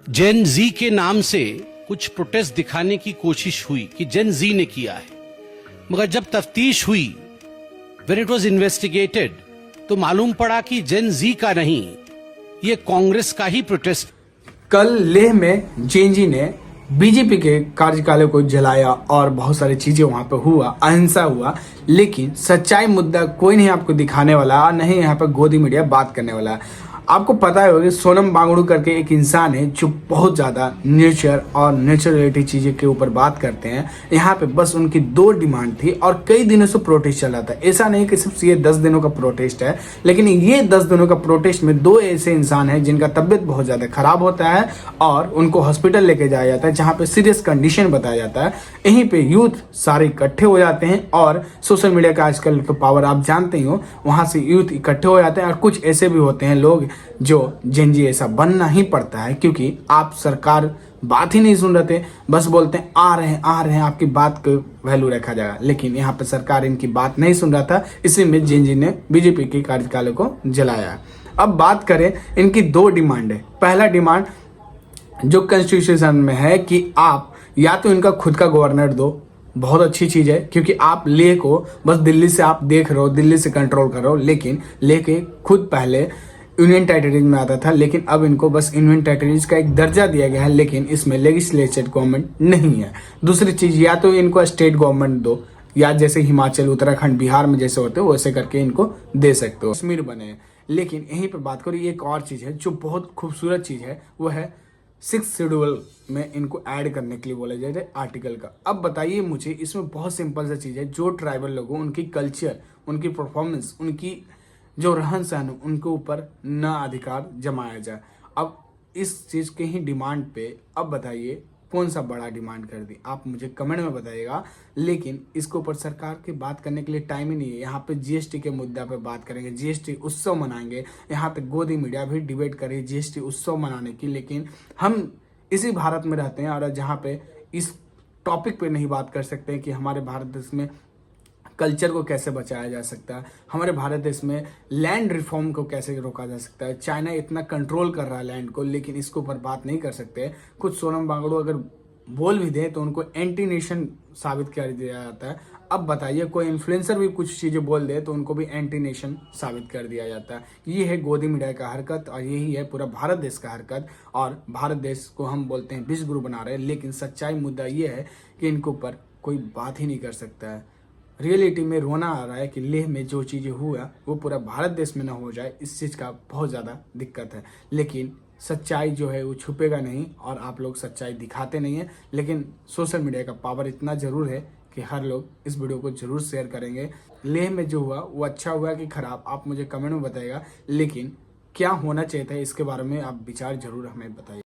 जेन जी के नाम से कुछ प्रोटेस्ट दिखाने की कोशिश हुई कि जेन जी ने किया है, मगर जब तफ्तीश हुई, व्हेन इट वाज इन्वेस्टिगेटेड, तो मालूम पड़ा कि जेन जी का नहीं, ये कांग्रेस का ही प्रोटेस्ट। कल लेह में जेन जी ने बीजेपी के कार्यालय को जलाया और बहुत सारी चीजें वहां पे हुआ, अहिंसा हुआ, लेकिन सच्चाई मुद्दा कोई नहीं आपको दिखाने वाला और नहीं यहाँ पे गोदी मीडिया बात करने वाला है। आपको पता है कि सोनम बांगड़ू करके एक इंसान है जो बहुत ज्यादा नेचर और नेचर रिलेटेड चीजें के ऊपर बात करते हैं। यहाँ पे बस उनकी दो डिमांड थी और कई दिनों से प्रोटेस्ट चल रहा था। ऐसा नहीं कि सिर्फ ये 10 दिनों का प्रोटेस्ट है, लेकिन ये 10 दिनों का प्रोटेस्ट में दो ऐसे इंसान हैं जिनका तबियत बहुत ज्यादा खराब होता है और उनको हॉस्पिटल लेके जाया जाता है, जहाँ पे सीरियस कंडीशन बताया जाता है। यहीं पे यूथ सारे इकट्ठे हो जाते हैं और सोशल मीडिया का आजकल का पावर आप जानते ही हो, वहां से यूथ इकट्ठे हो जाते हैं। और कुछ ऐसे भी होते हैं लोग जो जेन जी ऐसा बनना ही पड़ता है, क्योंकि आप सरकार बात ही नहीं सुन रहे थे, बस बोलते हैं आ रहे हैं आपकी बात को वैल्यू रखा जाएगा, लेकिन यहाँ पे सरकार इनकी बात नहीं सुन रहा था। इसी में जेन जी ने बीजेपी के कार्यालय को जलाया। अब बात करें, इनकी दो डिमांड है। पहला डिमांड जो कॉन्स्टिट्यूशन में है कि आप या तो इनका खुद का गवर्नर दो, बहुत अच्छी चीज है, क्योंकि आप लेह को बस दिल्ली से आप देख रहे हो, दिल्ली से कंट्रोल कर रहे हो, लेकिन लेह के खुद पहले यूनियन टेरिटरीज में आता था, लेकिन अब इनको बस यूनियन टेरिटरीज का एक दर्जा दिया गया है, लेकिन इसमें लेजिस्लेचर गवर्नमेंट नहीं है। दूसरी चीज, या तो इनको स्टेट गवर्नमेंट दो, या जैसे हिमाचल, उत्तराखंड, बिहार में जैसे होते हो वैसे करके इनको दे सकते हो, कश्मीर बने। लेकिन यहीं पर बात करो, एक और चीज है जो बहुत खूबसूरत चीज है, वो है 6 शेड्यूल में इनको ऐड करने के लिए बोला जाए थे आर्टिकल का। अब बताइए मुझे, इसमें बहुत सिंपल सा चीज है, जो ट्राइबल लोग उनकी कल्चर, उनकी परफॉर्मेंस, उनकी जो रहन सहन, उनके ऊपर न अधिकार जमाया जाए। अब इस चीज के ही डिमांड पे अब बताइए कौन सा बड़ा डिमांड कर दी, आप मुझे कमेंट में बताइएगा। लेकिन इसके ऊपर सरकार की बात करने के लिए टाइम ही नहीं है। यहाँ पे जीएसटी के मुद्दा पे बात करेंगे, जीएसटी उत्सव मनाएंगे, यहाँ पे गोदी मीडिया भी डिबेट करे जीएसटी उत्सव मनाने की, लेकिन हम इसी भारत में रहते हैं और जहाँ पे इस टॉपिक पे नहीं बात कर सकते हैं कि हमारे भारत देश में कल्चर को कैसे बचाया जा सकता है, हमारे भारत देश में लैंड रिफॉर्म को कैसे रोका जा सकता है। चाइना इतना कंट्रोल कर रहा है लैंड को, लेकिन इसके ऊपर बात नहीं कर सकते। खुद सोनम बांगड़ू अगर बोल भी दें तो उनको एंटी नेशन साबित कर दिया जाता है। अब बताइए, कोई इन्फ्लुएंसर भी कुछ चीजें बोल दे तो उनको भी एंटी नेशन साबित कर दिया जाता है। ये है गोदी मीडिया का हरकत और यही है पूरा भारत देश का हरकत। और भारत देश को हम बोलते हैं विश्व गुरु बना रहे हैं, लेकिन सच्चाई मुद्दा ये है कि इनके ऊपर कोई बात ही नहीं कर सकता है। रियलिटी में रोना आ रहा है कि लेह में जो चीज़ें हुआ वो पूरा भारत देश में ना हो जाए, इस चीज़ का बहुत ज़्यादा दिक्कत है। लेकिन सच्चाई जो है वो छुपेगा नहीं और आप लोग सच्चाई दिखाते नहीं है। लेकिन सोशल मीडिया का पावर इतना ज़रूर है कि हर लोग इस वीडियो को ज़रूर शेयर करेंगे। लेह में जो हुआ वो अच्छा हुआ कि खराब, आप मुझे कमेंट में बताइएगा, लेकिन क्या होना चाहिए था इसके बारे में आप विचार ज़रूर हमें बताइए।